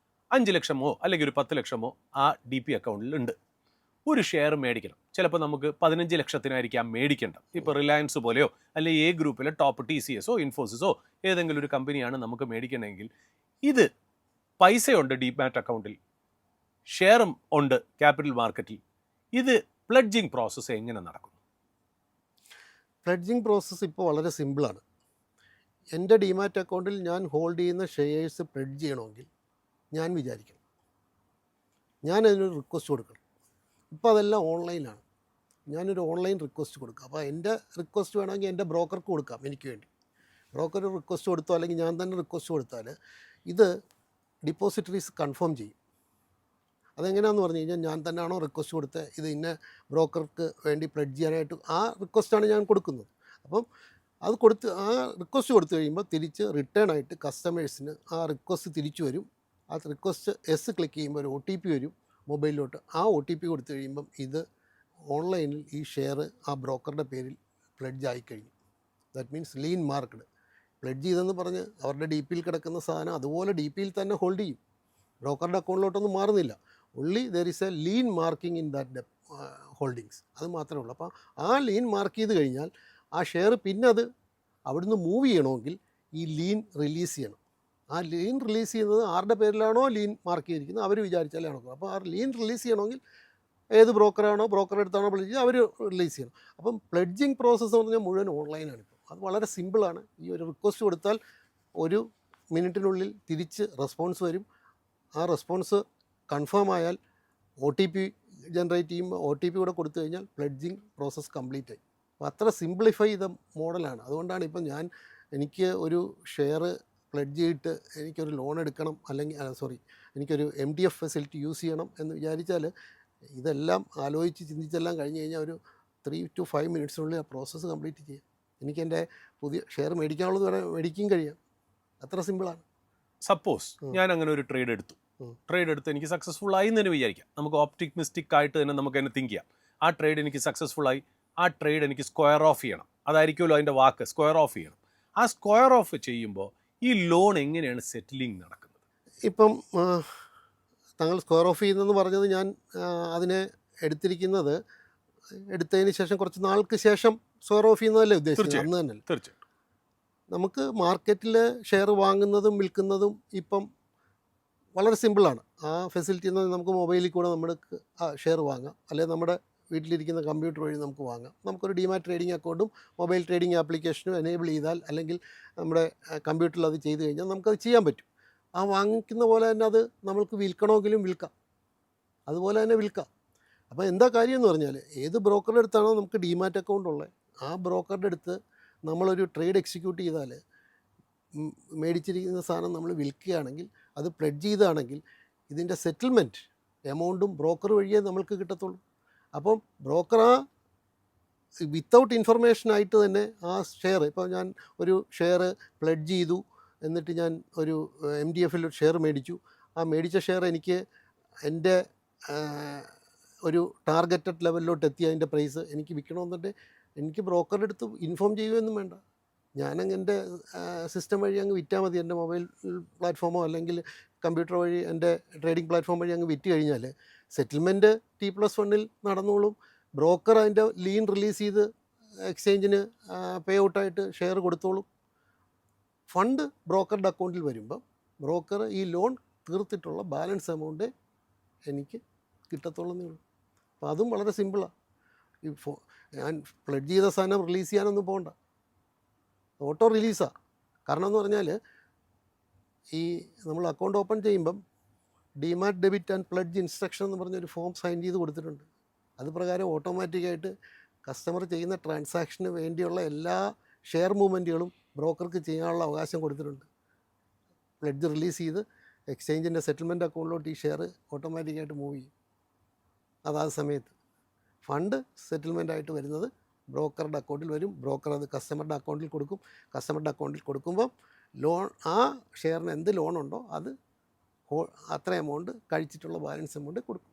S1: 5 ലക്ഷമോ അല്ലെങ്കിൽ ഒരു 10 ലക്ഷമോ ആ DP അക്കൗണ്ടിൽ ഉണ്ട്. ഒരു ഷെയർ മേടിക്കണം, ചിലപ്പോൾ നമുക്ക് 15 ലക്ഷത്തിനായിരിക്കാം മേടിക്കേണ്ടത്. ഇപ്പോൾ റിലയൻസ് പോലെയോ അല്ലെങ്കിൽ A ഗ്രൂപ്പിലെ ടോപ്പ് TCSോ ഇൻഫോസിസോ ഏതെങ്കിലും ഒരു കമ്പനിയാണ് നമുക്ക് മേടിക്കണമെങ്കിൽ, ഇത് പൈസയുണ്ട് ഡിമാറ്റ് അക്കൗണ്ടിൽ, ഷെയറും ഉണ്ട് ക്യാപിറ്റൽ മാർക്കറ്റിൽ. ഇത് പ്ലഡ്ജിങ് പ്രോസസ്സ് എങ്ങനെ നടക്കുന്നു?
S2: പ്ലെഡ്ജിങ് പ്രോസസ്സ് ഇപ്പോൾ വളരെ സിമ്പിളാണ്. എൻ്റെ ഡിമാറ്റ് അക്കൗണ്ടിൽ ഞാൻ ഹോൾഡ് ചെയ്യുന്ന ഷെയർസ് പ്ലെഡ്ജ് ചെയ്യണമെങ്കിൽ ഞാൻ വിചാരിക്കണം, ഞാൻ അതിനൊരു റിക്വസ്റ്റ് കൊടുക്കണം. ഇപ്പോൾ അതെല്ലാം ഓൺലൈനാണ്. ഞാനൊരു ഓൺലൈൻ റിക്വസ്റ്റ് കൊടുക്കുക. അപ്പോൾ എൻ്റെ റിക്വസ്റ്റ് വേണമെങ്കിൽ എൻ്റെ ബ്രോക്കർക്ക് കൊടുക്കാം എനിക്ക് വേണ്ടി. ബ്രോക്കർ റിക്വസ്റ്റ് കൊടുത്തോ അല്ലെങ്കിൽ ഞാൻ തന്നെ റിക്വസ്റ്റ് കൊടുത്താൽ ഇത് ഡിപ്പോസിറ്ററീസ് കൺഫേം ചെയ്യും. അതെങ്ങനെയാണെന്ന് പറഞ്ഞു കഴിഞ്ഞാൽ ഞാൻ തന്നെയാണോ റിക്വസ്റ്റ് കൊടുത്തത്, ഇത് ഇന്ന ബ്രോക്കർക്ക് വേണ്ടി പ്ലെഡ്ജ് ചെയ്യാനായിട്ട് ആ റിക്വസ്റ്റാണ് ഞാൻ കൊടുക്കുന്നത്. അപ്പം അത് ആ റിക്വസ്റ്റ് കൊടുത്തു കഴിയുമ്പോൾ തിരിച്ച് റിട്ടേൺ ആയിട്ട് കസ്റ്റമേഴ്സിന് ആ റിക്വസ്റ്റ് തിരിച്ചു വരും. ആ റിക്വസ്റ്റ് ക്ലിക്ക് ചെയ്യുമ്പോൾ ഒരു OTP വരും മൊബൈലിലോട്ട്. ആ OTP കൊടുത്തു കഴിയുമ്പം ഇത് ഓൺലൈനിൽ ഈ ഷെയർ ആ ബ്രോക്കറുടെ പേരിൽ പ്ലെഡ്ജ് ആയിക്കഴിഞ്ഞു. That means lien marked. Pledge ചെയ്തെന്ന് പറഞ്ഞ് അവരുടെ DPയിൽ കിടക്കുന്ന സാധനം അതുപോലെ DPയിൽ തന്നെ ഹോൾഡ് ചെയ്യും, ബ്രോക്കറുടെ അക്കൗണ്ടിലോട്ടൊന്നും മാറുന്നില്ല. only there is a lean marking in that holdings. അത് മാത്രമേ ഉള്ളൂ. അപ്പോൾ ആ ലീൻ മാർക്ക് ചെയ്ത് കഴിഞ്ഞാൽ ആ ഷെയർ പിന്നെ അത് അവിടുന്ന് മൂവ് ചെയ്യണമെങ്കിൽ ഈ ലീൻ റിലീസ് ചെയ്യണം. ആ ലീൻ റിലീസ് ചെയ്യുന്നത് ആരുടെ പേരിലാണോ ലീൻ മാർക്ക് ചെയ്തിരിക്കുന്നത് അവർ വിചാരിച്ചാലേ നടക്കും. അപ്പോൾ ആ ലീൻ റിലീസ് ചെയ്യണമെങ്കിൽ ഏത് ബ്രോക്കറാണോ ബ്രോക്കറുടെ അടുത്താണോ പ്ലെഡ്ജ് അവർ റിലീസ് ചെയ്യണം. അപ്പം പ്ലെഡ്ജിങ് പ്രോസസ്സ് എന്ന് പറഞ്ഞാൽ മുഴുവൻ ഓൺലൈനാണ് ഇപ്പോൾ. അത് വളരെ സിമ്പിളാണ്. ഈ ഒരു റിക്വസ്റ്റ് കൊടുത്താൽ ഒരു മിനിറ്റിനുള്ളിൽ തിരിച്ച് റെസ്പോൺസ് വരും. ആ റെസ്പോൺസ് കൺഫേം ആയാൽ OTP ജനറേറ്റ് ചെയ്യുമ്പോൾ OTP കൂടെ കൊടുത്തു കഴിഞ്ഞാൽ പ്ലെഡ്ജിങ് പ്രോസസ്സ് കംപ്ലീറ്റ് ആയി. അപ്പോൾ അത്ര സിംപ്ലിഫൈ ചെയ്ത മോഡലാണ്. അതുകൊണ്ടാണ് ഇപ്പം എനിക്ക് ഒരു ഷെയർ പ്ലെഡ്ജ് ചെയ്തിട്ട് എനിക്കൊരു ലോൺ എടുക്കണം, അല്ലെങ്കിൽ എനിക്കൊരു MTF ഫെസിലിറ്റി യൂസ് ചെയ്യണം എന്ന് വിചാരിച്ചാൽ ഇതെല്ലാം ആലോചിച്ച് ചിന്തിച്ചെല്ലാം കഴിഞ്ഞ് കഴിഞ്ഞാൽ ഒരു 3 to 5 മിനിറ്റ്സിനുള്ളിൽ ആ പ്രോസസ്സ് കംപ്ലീറ്റ് ചെയ്യാം. എനിക്കെൻ്റെ പുതിയ ഷെയർ മേടിക്കാനുള്ളത് വരെ മേടിക്കുകയും കഴിയാം. അത്ര സിമ്പിളാണ്.
S1: സപ്പോസ് ഞാൻ അങ്ങനെ ഒരു ട്രേഡ് എടുത്തു, എനിക്ക് സക്സസ്ഫുൾ ആയി എന്ന് തന്നെ വിചാരിക്കാം. നമുക്ക് ഓപ്റ്റിമിസ്റ്റിക് ആയിട്ട് തന്നെ നമുക്ക് തന്നെ തിങ്ക് ചെയ്യാം. ആ ട്രേഡ് എനിക്ക് സക്സസ്ഫുൾ ആയി, ആ ട്രേഡ് എനിക്ക് സ്ക്വയർ ഓഫ് ചെയ്യണം. അതായിരിക്കുമല്ലോ അതിൻ്റെ വാക്ക്, സ്ക്വയർ ഓഫ് ചെയ്യണം. ആ സ്ക്വയർ ഓഫ് ചെയ്യുമ്പോൾ ഈ ലോൺ എങ്ങനെയാണ് സെറ്റിലിംഗ് നടക്കുന്നത്?
S2: ഇപ്പം താങ്കൾ സ്ക്വയർ ഓഫ് ചെയ്യുന്നതെന്ന് പറഞ്ഞത് ഞാൻ അതിനെ എടുത്തതിന് ശേഷം കുറച്ച് നാൾക്ക് ശേഷം സ്ക്വയർ ഓഫ് ചെയ്യുന്നതല്ലേ ഉദ്ദേശിച്ചത്? അന്ന് തന്നെ.
S1: തീർച്ചയായിട്ടും
S2: നമുക്ക് മാർക്കറ്റിൽ ഷെയർ വാങ്ങുന്നതും വിൽക്കുന്നതും ഇപ്പം വളരെ സിമ്പിളാണ്. ആ ഫെസിലിറ്റി എന്ന് പറഞ്ഞാൽ നമുക്ക് മൊബൈലിൽ കൂടെ നമുക്ക് ആ ഷെയർ വാങ്ങാം, അല്ലെങ്കിൽ നമ്മുടെ വീട്ടിലിരിക്കുന്ന കമ്പ്യൂട്ടർ വഴി നമുക്ക് വാങ്ങാം. നമുക്കൊരു ഡിമാറ്റ് ട്രേഡിംഗ് അക്കൗണ്ടും മൊബൈൽ ട്രേഡിംഗ് ആപ്ലിക്കേഷനും എനേബിൾ ചെയ്താൽ, അല്ലെങ്കിൽ നമ്മുടെ കമ്പ്യൂട്ടറിൽ അത് ചെയ്ത് കഴിഞ്ഞാൽ നമുക്കത് ചെയ്യാൻ പറ്റും. ആ വാങ്ങിക്കുന്ന പോലെ തന്നെ അത് നമ്മൾക്ക് വിൽക്കണമെങ്കിലും വിൽക്കാം, അതുപോലെ തന്നെ വിൽക്കാം. അപ്പോൾ എന്താ കാര്യം എന്ന് പറഞ്ഞാൽ, ഏത് ബ്രോക്കറുടെ അടുത്താണോ നമുക്ക് ഡിമാറ്റ് അക്കൗണ്ട് ഉള്ളത്, ആ ബ്രോക്കറുടെ അടുത്ത് നമ്മളൊരു ട്രേഡ് എക്സിക്യൂട്ട് ചെയ്താൽ മേടിച്ചിരിക്കുന്ന സാധനം നമ്മൾ വിൽക്കുകയാണെങ്കിൽ, അത് പ്ലെഡ്ജ് ചെയ്താണെങ്കിൽ, ഇതിൻ്റെ സെറ്റിൽമെൻറ്റ് എമൗണ്ടും ബ്രോക്കർ വഴിയേ നമ്മൾക്ക് കിട്ടത്തുള്ളൂ. അപ്പം ബ്രോക്കർ വിത്തൗട്ട് ഇൻഫർമേഷനായിട്ട് തന്നെ ആ ഷെയർ, ഇപ്പോൾ ഞാൻ ഒരു ഷെയർ പ്ലെഡ്ജ് ചെയ്തു, എന്നിട്ട് ഞാൻ ഒരു MTFൽ ഒരു ഷെയർ മേടിച്ചു. ആ മേടിച്ച ഷെയർ എനിക്ക് എൻ്റെ ഒരു ടാർഗറ്റഡ് ലെവലിലോട്ട് എത്തി, അതിൻ്റെ പ്രൈസ് എനിക്ക് വിൽക്കണമെന്നുണ്ടെങ്കിൽ എനിക്ക് ബ്രോക്കറുടെ അടുത്ത് ഇൻഫോം ചെയ്യുകയൊന്നും വേണ്ട. ഞാനങ്ങ് എൻ്റെ സിസ്റ്റം വഴി അങ്ങ് വിറ്റാൽ മതി. എൻ്റെ മൊബൈൽ പ്ലാറ്റ്ഫോമോ അല്ലെങ്കിൽ കമ്പ്യൂട്ടർ വഴി എൻ്റെ ട്രേഡിംഗ് പ്ലാറ്റ്ഫോം വഴി അങ്ങ് വിറ്റ് കഴിഞ്ഞാൽ സെറ്റിൽമെൻറ്റ് T+1 നടന്നോളും. ബ്രോക്കർ അതിൻ്റെ ലീൻ റിലീസ് ചെയ്ത് എക്സ്ചേഞ്ചിന് പേ ഔട്ടായിട്ട് ഷെയർ കൊടുത്തോളും. ഫണ്ട് ബ്രോക്കറുടെ അക്കൗണ്ടിൽ വരുമ്പം ബ്രോക്കർ ഈ ലോൺ തീർത്തിട്ടുള്ള ബാലൻസ് എമൗണ്ട് എനിക്ക് കിട്ടത്തുള്ളതേ ഉള്ളൂ. അപ്പോൾ അതും വളരെ സിമ്പിളാണ്. ഞാൻ പ്ലെഡ്ജ് ചെയ്ത സാധനം റിലീസ് ചെയ്യാനൊന്നും പോകണ്ട, ഓട്ടോ റിലീസാണ്. കാരണം എന്ന് പറഞ്ഞാൽ നമ്മൾ അക്കൗണ്ട് ഓപ്പൺ ചെയ്യുമ്പം demat debit and pledge instruction എന്ന് പറഞ്ഞൊരു ഫോം സൈൻ ചെയ്ത് കൊടുത്തിട്ടുണ്ട്. അത് പ്രകാരം ഓട്ടോമാറ്റിക്കായിട്ട് കസ്റ്റമർ ചെയ്യുന്ന ട്രാൻസാക്ഷന് വേണ്ടിയുള്ള എല്ലാ ഷെയർ മൂവ്മെൻറ്റുകളും ബ്രോക്കർക്ക് ചെയ്യാനുള്ള അവകാശം കൊടുത്തിട്ടുണ്ട്. പ്ലെഡ്ജ് റിലീസ് ചെയ്ത് എക്സ്ചേഞ്ചിൻ്റെ സെറ്റിൽമെൻറ്റ് അക്കൗണ്ടിലോട്ട് ഈ ഷെയർ ഓട്ടോമാറ്റിക്കായിട്ട് മൂവ് ചെയ്യും. അതാത് സമയത്ത് ഫണ്ട് സെറ്റിൽമെൻ്റ് ആയിട്ട് വരുന്നത് ബ്രോക്കറുടെ അക്കൗണ്ടിൽ വരും. ബ്രോക്കർ അത് കസ്റ്റമറുടെ അക്കൗണ്ടിൽ കൊടുക്കും. കസ്റ്റമറുടെ അക്കൗണ്ടിൽ കൊടുക്കുമ്പം ലോൺ, ആ ഷെയറിന് എന്ത് ലോണുണ്ടോ അത് അത്ര എമൗണ്ട് കഴിച്ചിട്ടുള്ള ബാലൻസ് എമൗണ്ട് കൊടുക്കും.